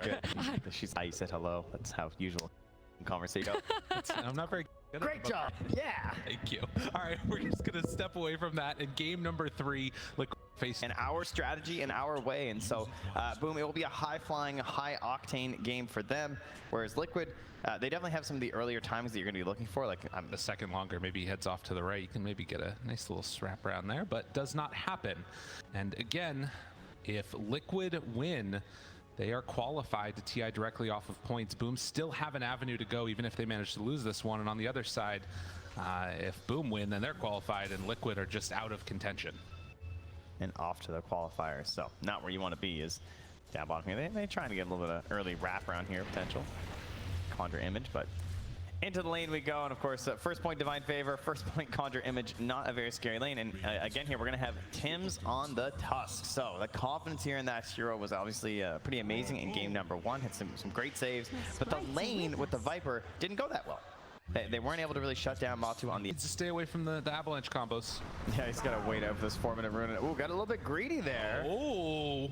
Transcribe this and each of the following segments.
Good. She's how you said hello. That's how usual conversation go. I'm not very good Great job. Yeah. Thank you. All right, we're just gonna step away from that. In game number 3, Liquid face in our strategy, in our way, and so boom, it will be a high-flying, high-octane game for them. Whereas Liquid, they definitely have some of the earlier times that you're going to be looking for. Like a second longer, maybe he heads off to the right. You can maybe get a nice little wrap around there, but does not happen. And again, if Liquid win, they are qualified to TI directly off of points. Boom still have an avenue to go, even if they manage to lose this one. And on the other side, if Boom win, then they're qualified, and Liquid are just out of contention. And off to the qualifiers. So not where you want to be is down bottom here. They're trying to get a little bit of early wrap around here, potential. Conjure Image, but into the lane we go. And of course, first point Divine Favor, first point Conjure Image, not a very scary lane. And again here, we're going to have Tims on the Tusk. So the confidence here in that hero was obviously pretty amazing in game number 1. Had some great saves, but the lane with the Viper didn't go that well. They weren't able to really shut down Matu on the... Needs to stay away from the avalanche combos. Yeah, he's got to wait out for this 4-minute rune. Ooh, got a little bit greedy there. Oh,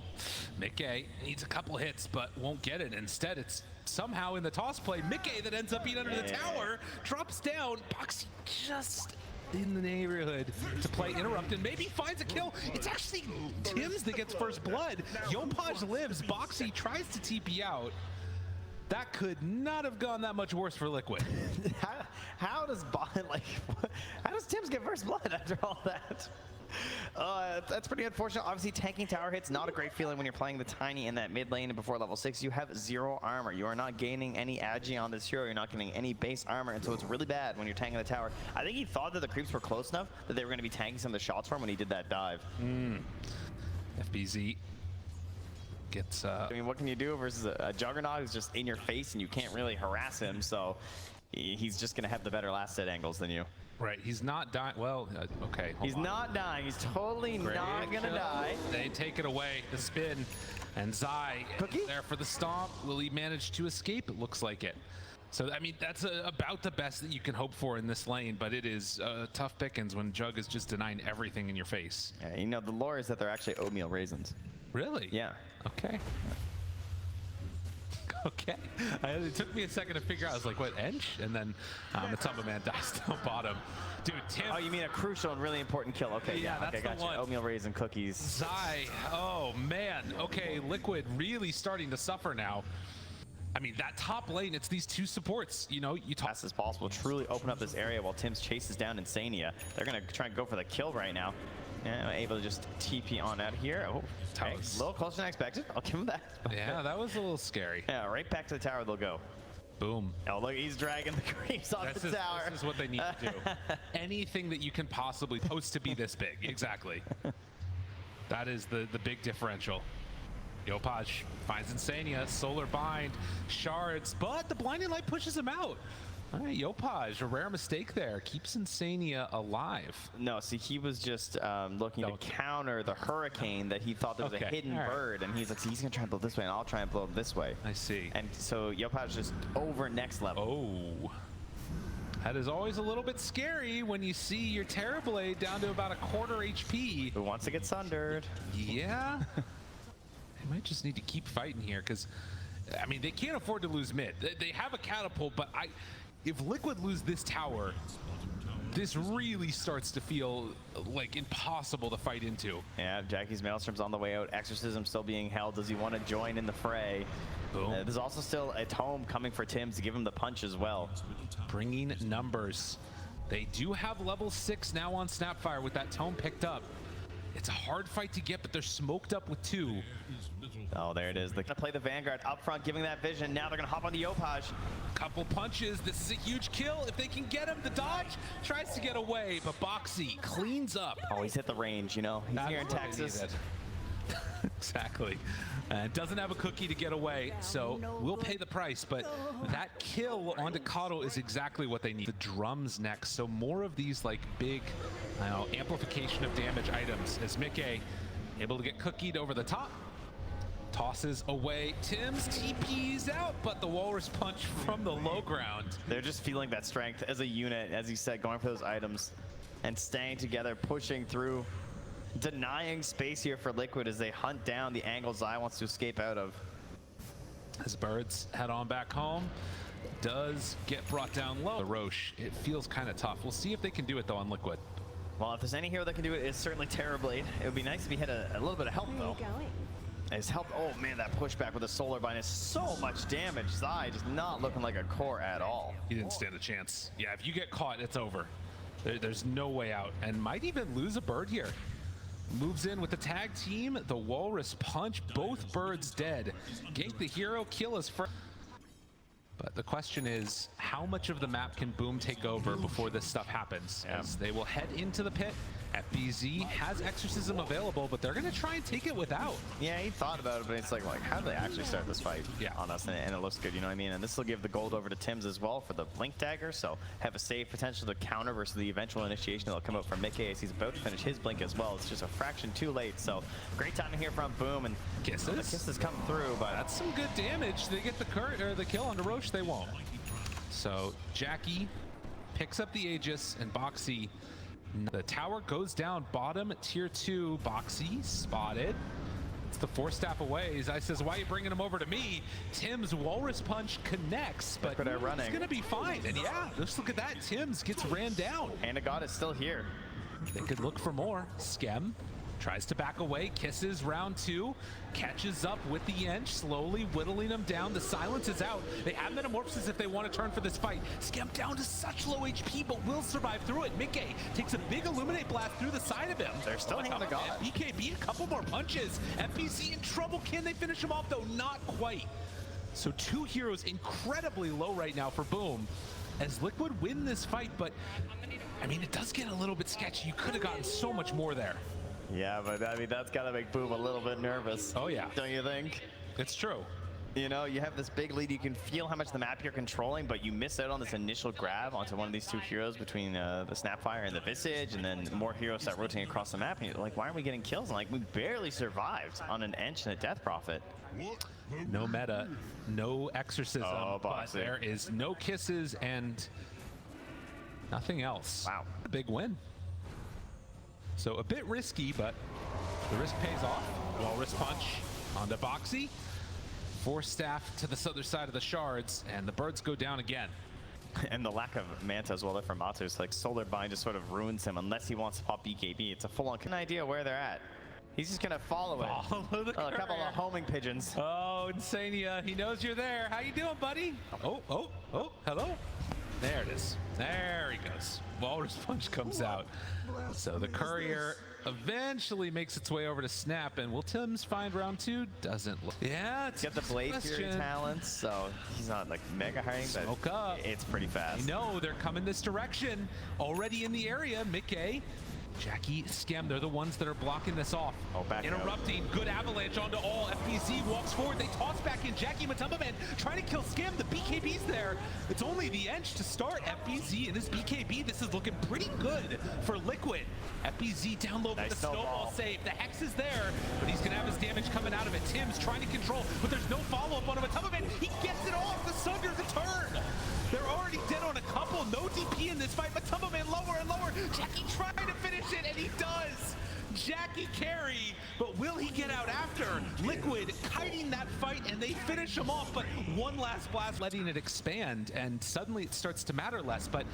Mickey needs a couple hits, but won't get it. Instead, it's somehow in the toss play, Mickey that ends up being under the tower, drops down, Boxy just in the neighborhood to play interrupt and maybe finds a kill. It's actually Tims that gets first blood. Yopaj lives, Boxy tries to TP out. That could not have gone that much worse for Liquid. how does Tims get first blood after all that? That's pretty unfortunate. Obviously, tanking tower hits, not a great feeling when you're playing the Tiny in that mid lane. And before level 6, you have 0 armor. You are not gaining any agi on this hero. You're not getting any base armor, and so it's really bad when you're tanking the tower. I think he thought that the creeps were close enough that they were going to be tanking some of the shots for him when he did that dive. FBZ gets... I mean, what can you do versus a Juggernaut who's just in your face and you can't really harass him, so he's just going to have the better last hit angles than you. Right, he's not dying. Well, okay. He's not dying. He's totally not going to die. They take it away, the spin, and Zai is there for the stomp. Will he manage to escape? It looks like it. So, I mean, that's about the best that you can hope for in this lane, but it is tough pickings when Jug is just denying everything in your face. Yeah, you know, the lore is that they're actually oatmeal raisins. Really? Yeah. Okay. Okay. It took me a second to figure out. I was like, what, Ench? And then the Tumba Man dies down bottom. Dude, Tim. Oh, you mean a crucial and really important kill. Okay, yeah, that's okay, the gotcha. one. Oatmeal raisin cookies. Zai. Oh, man. Okay, Liquid really starting to suffer now. I mean, that top lane, it's these two supports, you know, you talk as possible, truly open up this area while Tims chases down Insania. They're going to try and go for the kill right now. Yeah, able to just TP on out here. Oh, okay. A little closer than I expected. I'll give him that. Yeah, that was a little scary. Yeah, right back to the tower they'll go. Boom. Oh, look, he's dragging the creeps off the tower. This is what they need to do. Anything that you can possibly post to be this big. Exactly. That is the big differential. Yopaj finds Insania, Solar Bind, Shards, but the Blinding Light pushes him out. All right, Yopaj, a rare mistake there. Keeps Insania alive. No, see, he was just looking to counter the Hurricane that he thought there was a hidden bird, and he's like, he's going to try and blow this way, and I'll try and blow him this way. I see. And so Yopaj just over next level. Oh. That is always a little bit scary when you see your Terrorblade down to about a quarter HP. Who wants to get sundered? Yeah. They might just need to keep fighting here because, I mean, they can't afford to lose mid. They have a catapult, but if Liquid lose this tower, this really starts to feel like impossible to fight into. Yeah, Jackie's Maelstrom's on the way out. Exorcism still being held. Does he want to join in the fray? There's also still a tome coming for Tims to give him the punch as well. Bringing numbers. They do have level 6 now on Snapfire with that tome picked up. It's a hard fight to get, but they're smoked up with 2. Oh, there it is. They're going to play the Vanguard up front, giving that vision. Now they're going to hop onto Yopaj. Couple punches. This is a huge kill. If they can get him, the dodge tries to get away, but Boxy cleans up. Oh, he's hit the range, you know. He's here in Texas. Exactly. Doesn't have a cookie to get away, so we'll pay the price, but that kill onto Kato is exactly what they need. The drums next, so more of these like big amplification of damage items as Mickey able to get cookied over the top. Tosses away. Tims TP's out, but the Walrus Punch from the low ground. They're just feeling that strength as a unit, as you said, going for those items and staying together, pushing through. Denying space here for Liquid as they hunt down the angle Zai wants to escape out of. As birds head on back home, does get brought down low. The Roche, it feels kind of tough. We'll see if they can do it though on Liquid. Well, if there's any hero that can do it, it's certainly Terrorblade. It would be nice if he had a little bit of help though. His help, oh man, that pushback with the Solar Bind is so much damage. Zai just not looking like a core at all. He didn't stand a chance. Yeah, if you get caught, it's over. There's no way out, and might even lose a bird here. Moves in with the tag team, the Walrus Punch, both birds dead. Gank the hero, kill his friend. But the question is, how much of the map can Boom take over before this stuff happens? Yeah. As they will head into the pit. FBZ has Exorcism available, but they're going to try and take it without. Yeah, he thought about it, but it's like how do they actually start this fight on us? And it looks good, you know what I mean? And this will give the gold over to Tim's as well for the Blink Dagger, so have a save potential to counter versus the eventual initiation that'll come out from Mickey as he's about to finish his Blink as well. It's just a fraction too late, so great timing here from Boom, and Kisses. The Kisses come through, but that's some good damage. They get the kill on the Roche, they won't. So Jackie picks up the Aegis, and Boxy, the tower goes down bottom, tier 2. Boxy spotted. It's the 4-staff away. Zai says, why are you bringing him over to me? Tim's Walrus Punch connects, but he's gonna be fine. And yeah, just look at that. Tim's gets ran down. And a God is still here. They could look for more. Skem tries to back away. Kisses round 2. Catches up with the Ench, slowly whittling them down. The silence is out. They have Metamorphosis if they want to turn for this fight. Skem down to such low HP, but will survive through it. Mickey takes a big Illuminate Blast through the side of him. They're still hitting the God. BKB, a couple more punches. FBC in trouble. Can they finish him off, though? Not quite. So 2 heroes incredibly low right now for Boom, as Liquid win this fight, but I mean, it does get a little bit sketchy. You could have gotten so much more there. Yeah, but I mean, that's gotta make Boom a little bit nervous. Oh yeah. Don't you think? It's true. You know, you have this big lead, you can feel how much the map you're controlling, but you miss out on this initial grab onto one of these 2 heroes between the Snapfire and the Visage, and then more heroes start rotating across the map, and you're like, why aren't we getting kills? And like, we barely survived on an Ench and a Death Prophet. No meta, no Exorcism, but there is no Kisses and nothing else. Wow. A big win. So a bit risky, but the risk pays off. Walrus Punch onto Boxy. 4-staff to the other side of the shards, and the birds go down again. And the lack of Manta as well there from Matus, like Solar Bind just sort of ruins him unless he wants to pop BKB. It's a full-on idea where they're at. He's just gonna follow it. Follow the a couple of homing pigeons. Oh, Insania, he knows you're there. How you doing, buddy? Oh, hello. There it is. There he goes. Walrus Punch comes out. So the courier eventually makes its way over to Snap, and will Tim's find round 2? Doesn't look. Yeah, it's got the Blade Fury talents, so he's not like mega hiding, but smoke up. It's pretty fast. No, they're coming this direction. Already in the area, Mickey. Jackie, Skem, they're the ones that are blocking this off. Oh, back interrupting, out. Good avalanche onto all. FBZ walks forward, they toss back in. Jackie Matumbaman trying to kill Skem, the BKB's there. It's only the Ench to start. FBZ and this BKB, this is looking pretty good for Liquid. FBZ down low for the snowball save. The Hex is there, but he's gonna have his damage coming out of it. Tim's trying to control, but there's no follow-up on him. Matumbaman, he gets it off, the Sunder, the turn. They're already dead on a couple. No DP in this fight. Matumbaman lower and lower. Jackie trying to finish it, and he does. Jackie carry, but will he get out after? Liquid kiting that fight, and they finish him off, but one last blast, letting it expand, and suddenly it starts to matter less, but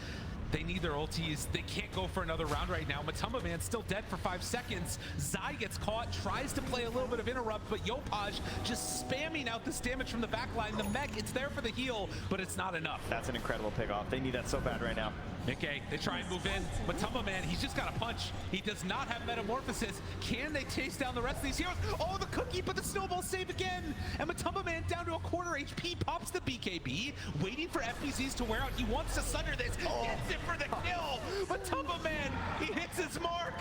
they need their ultis. They can't go for another round right now. Matumbaman's still dead for 5 seconds. Zai gets caught, tries to play a little bit of interrupt, but Yopaj just spamming out this damage from the backline. The mech, it's there for the heal, but it's not enough. That's an incredible pickoff. They need that so bad right now. Mickey, they try and move in. Matumbaman, he's just got a punch. He does not have Metamorphosis. Can they chase down the rest of these heroes? Oh, the cookie, but the snowball save again. And Matumbaman down to a quarter HP, pops the BKB, waiting for FBZs to wear out. He wants to sunder this, gets it for the kill. Matumbaman, he hits his mark.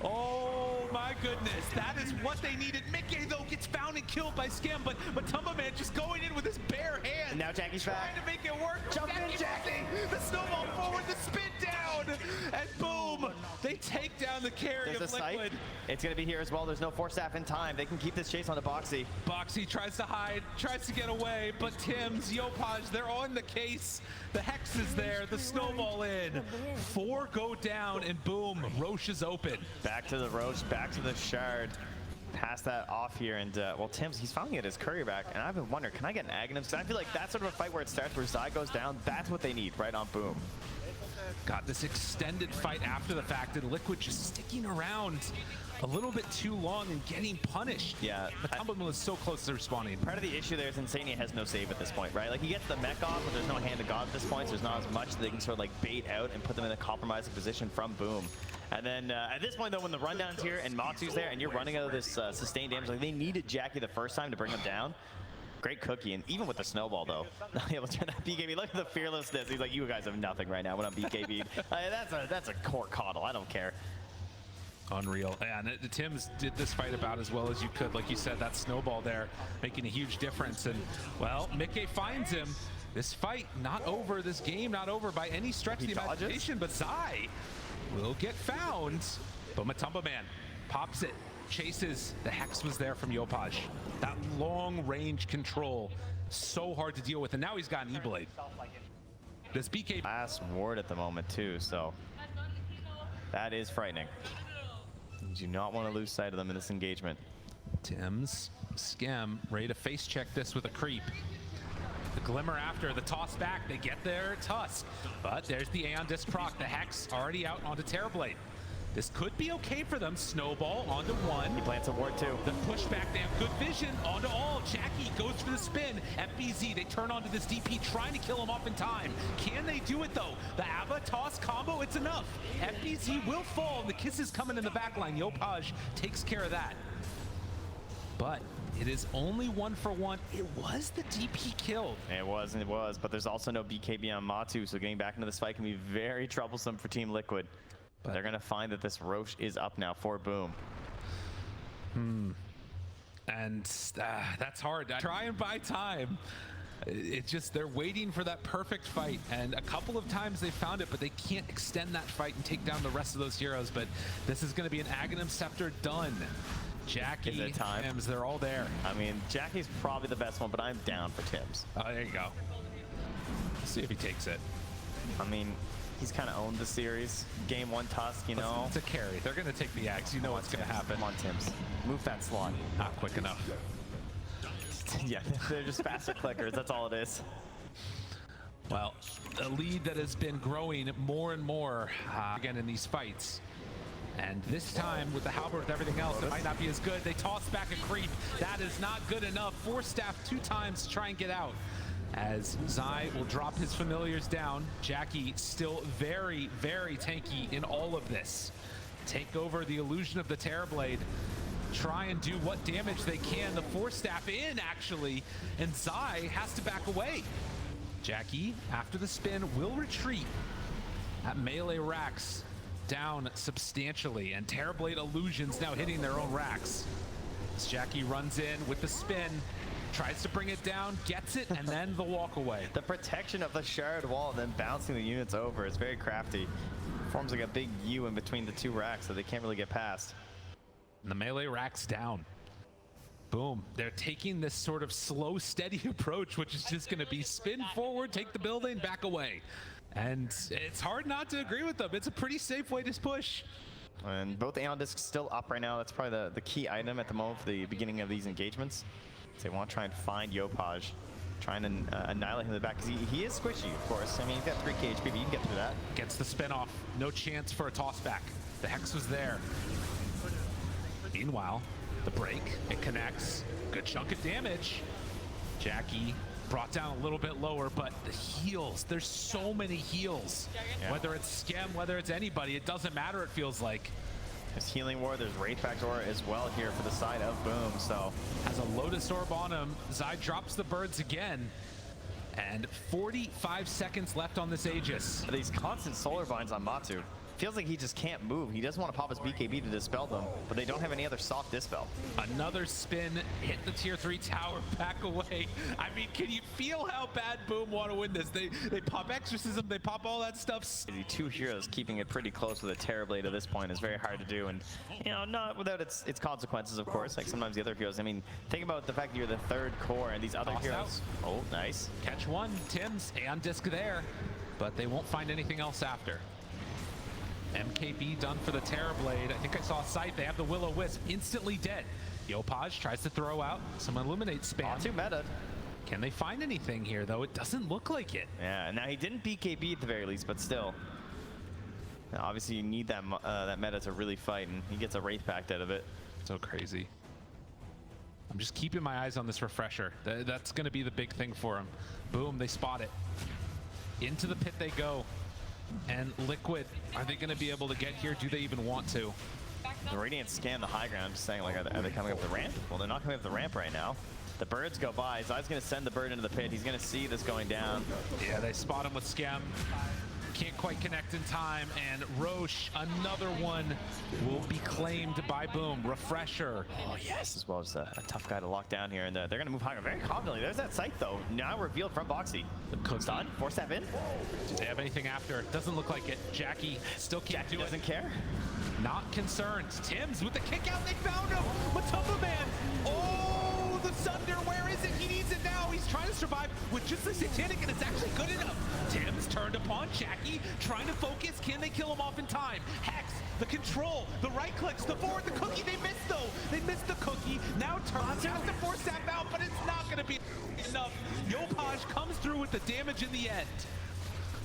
Oh my goodness, that is what they needed. Mickey, though, gets found and killed by Skem, but Matumbaman just going in with his bare hands. And now Jackie's trying to make it work. Jump in, Jackie! The snowball forward, the spin down, and boom! They take down the carry of Liquid. It's gonna be here as well. There's no 4-staff in time. They can keep this chase on the Boxy. Boxy tries to hide, tries to get away, but Tim's, Yopaj, they're on the case. The Hex is there, the snowball in. 4 go down, and boom, Roche is open. Back to the Roche, back to the Shard. pass that off here, and well, Tim's, he's finally get his courier back, and I've been wondering, can I get an Aghanim? Because I feel like that's sort of a fight where it starts, where Zai goes down. That's what they need right on Boom. Got this extended fight after the fact, and Liquid just sticking around a little bit too long and getting punished. Yeah. Matumba is so close to respawning. Part of the issue there is Insania has no save at this point, right? Like, he gets the mech off, but there's no hand of God at this point, so there's not as much that they can sort of like bait out and put them in a compromising position from Boom. And then at this point, though, when the rundown's here and Matsu's there and you're running out of this sustained damage, like they needed Jackie the first time to bring him down. Great cookie, and even with the snowball, though, not able to turn that BKB. Look at the fearlessness. He's like, you guys have nothing right now when I'm BKB'd. That's a core coddle. I don't care. Unreal. And the Tims did this fight about as well as you could. Like you said, that snowball there making a huge difference. And, well, Mickey finds him. This fight not over. This game not over by any stretch of the imagination. But Zai will get found. But Matumba Man pops it. Chases. The Hex was there from Yopaj. That long range control, so hard to deal with. And now he's got an E-Blade. This BK last ward at the moment too, so that is frightening. You do not want to lose sight of them in this engagement. Tims, Skem, ready to face check this with a creep. The Glimmer after, the toss back, they get their Tusk. But there's the Aeon Disc proc, the Hex already out onto Terrorblade. This could be okay for them. Snowball onto one. He plants a ward too. The pushback, they have good vision onto all. Jackie goes for the spin. FBZ, they turn onto this DP, trying to kill him off in time. Can they do it though? The Ava toss combo, it's enough. FBZ will fall, and the kiss is coming in the back line. Yopaj takes care of that. But it is only 1-for-1. It was the DP kill. It was, but there's also no BKB on Matu, so getting back into this fight can be very troublesome for Team Liquid. But they're going to find that this Roche is up now for Boom. And that's hard. I try and buy time. It's just they're waiting for that perfect fight. And a couple of times they found it, but they can't extend that fight and take down the rest of those heroes. But this is going to be an Aghanim Scepter done. Jackie, Tims, they're all there. I mean, Jackie's probably the best one, but I'm down for Tims. Oh, there you go. Let's see if he takes it. I mean, he's kind of owned the series. Game 1 Tusk, you know. It's a carry. They're going to take the axe. You know what's going to happen. Come on, Tims. Move that slot. Not quick enough. Yeah, they're just faster clickers. That's all it is. Well, a lead that has been growing more and more again in these fights. And this time with the halberd, with everything else, it might not be as good. They toss back a creep. That is not good enough. Force staff 2 times to try and get out. As Zai will drop his familiars down. Jackie still very, very tanky in all of this. Take over the illusion of the Terrorblade. Try and do what damage they can. The Force Staff in, actually, and Zai has to back away. Jackie, after the spin, will retreat. That melee racks down substantially, and Terrorblade illusions now hitting their own racks. As Jackie runs in with the spin, tries to bring it down, gets it, and then the walk away. The protection of the shard wall and then bouncing the units over is very crafty. Forms like a big U in between the 2 racks, so they can't really get past. And the melee racks down. Boom. They're taking this sort of slow, steady approach, which is just going to be spin forward, take the building, back away. And it's hard not to agree with them. It's a pretty safe way to push. And both Aeon Discs still up right now. That's probably the key item at the moment for the beginning of these engagements. So they want to try and find Yopaj, trying to annihilate him in the back, because he is squishy, of course. I mean, he's got 3k HP, but you can get through that. Gets the spin off. No chance for a toss back. The Hex was there. Meanwhile, the break, it connects. Good chunk of damage. Jackie brought down a little bit lower, but the heals, there's so many heals. Yeah. Whether it's Skem, whether it's anybody, it doesn't matter, it feels like. There's Healing Ward, there's Wraith Factor as well here for the side of Boom, so. Has a Lotus Orb on him. Zai drops the birds again. And 45 seconds left on this Aegis. These constant solar vines on Matu. Feels like he just can't move. He doesn't want to pop his BKB to dispel them, but they don't have any other soft dispel. Another spin, hit the tier 3 tower, back away. I mean, can you feel how bad Boom want to win this? They pop Exorcism, they pop all that stuff. The 2 heroes keeping it pretty close with a Terrorblade at this point is very hard to do, and you know, not without its consequences, of course. Like sometimes the other heroes, I mean, think about the fact that you're the 3rd core and these other heroes. Oh, nice. Catch one, Tims, Aeon Disc there, but they won't find anything else after. MKB done for the Terrorblade. I think I saw a sight. They have the Will-O-Wisp instantly dead. Yopaj tries to throw out some Illuminate spam. Not too meta. Can they find anything here, though? It doesn't look like it. Yeah, and now he didn't BKB at the very least, but still. Now, obviously, you need that that meta to really fight, and he gets a Wraith Pact out of it. So crazy. I'm just keeping my eyes on this refresher. That's going to be the big thing for him. Boom, they spot it. Into the pit they go. And Liquid, are they going to be able to get here? Do they even want to? The Radiant scan the high ground, just saying, like, are they coming up the ramp? Well, they're not coming up the ramp right now. The birds go by. Zai's going to send the bird into the pit. He's going to see this going down. Yeah, they spot him with Scam. Can't quite connect in time, and Roche, another one, will be claimed by Boom. Refresher. Oh, yes, as well as a tough guy to lock down here, and they're going to move higher very confidently. There's that sight, though, now revealed from Boxy. Stun, 4-7. Do they have anything after? Doesn't look like it. Jackie still can't do it. Doesn't care. Not concerned. Tim's with the kick out. They found him. Matumba Man. Oh, the Sunder. Where is it? He needs it now. He's trying to survive with just the Satanic, and it's actually good enough. Tim's turned upon Jackie, trying to focus. Can they kill him off in time? Hex, the control, the right clicks, the forward, the cookie. They missed, though. They missed the cookie. Now turns, has to force that out, but it's not going to be enough. Yopaj comes through with the damage in the end.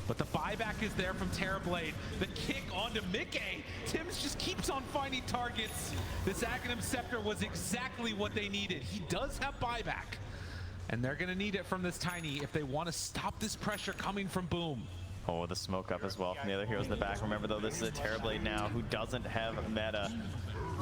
But the buyback is there from Terrorblade. The kick onto Mickey. Tim's just keeps on finding targets. This Aghanim Scepter was exactly what they needed. He does have buyback. And they're going to need it from this Tiny if they want to stop this pressure coming from Boom. Oh, the smoke up as well from the other heroes in the back. Remember, though, this is a Terrorblade now who doesn't have meta.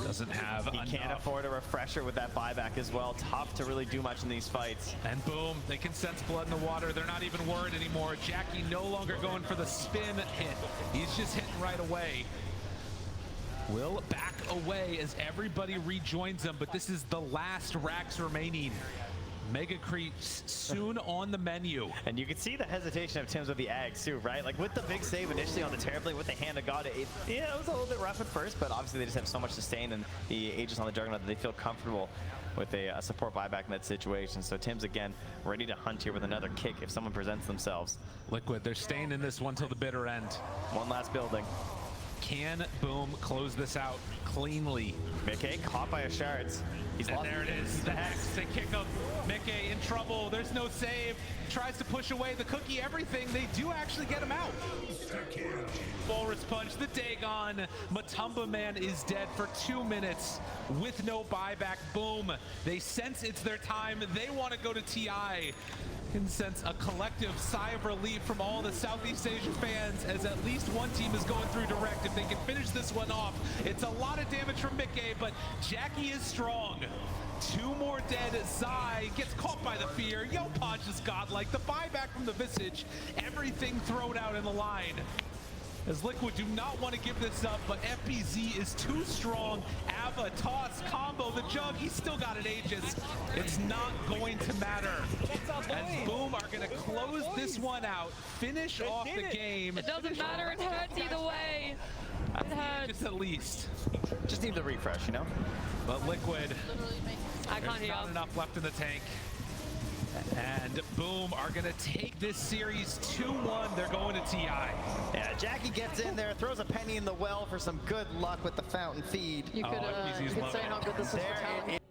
Doesn't have He can't afford a refresher with that buyback as well. Tough to really do much in these fights. And Boom, they can sense blood in the water. They're not even worried anymore. Jackie no longer going for the spin hit. He's just hitting right away. Will back away as everybody rejoins him, but this is the last Rax remaining. Mega Creeps soon on the menu. And you can see the hesitation of Tim's with the Ags too, right? Like with the big save initially on the Terrorblade with the Hand of God, it was a little bit rough at first, but obviously they just have so much sustain and the Aegis on the Juggernaut that they feel comfortable with a support buyback in that situation. So Tim's again ready to hunt here with another kick if someone presents themselves. Liquid, they're staying in this one till the bitter end. One last building. Can Boom close this out cleanly? Mickey caught by a shards. He's And lost. there it is, the Hex. They kick him. Mickey in trouble. There's no save. Tries to push away the cookie, everything. They do actually get him out. Walrus punch, the Dagon. Matumba Man is dead for 2 minutes with no buyback. Boom. They sense it's their time. They want to go to TI. Can sense a collective sigh of relief from all the Southeast Asian fans as at least one team is going through direct. If they can finish this one off, it's a lot of damage from Mickey, but Jackie is strong. 2 more dead. Zai gets caught by the fear. Yopaj is godlike. The buyback from the Visage. Everything thrown out in the line. As Liquid do not want to give this up, but FBZ is too strong. Ava, toss, combo, the jug, he's still got an Aegis. It's not going to matter. As Boom are going to close this one out, finish off the game. It doesn't matter, it hurts either way. It hurts. Just at least. Just need the refresh, you know? But Liquid, I can't there's hear. not enough left in the tank. And Boom are going to take this series 2-1. They're going to TI. Yeah, Jackie gets in there, throws a penny in the well for some good luck with the fountain feed. You could say how good this is for talent.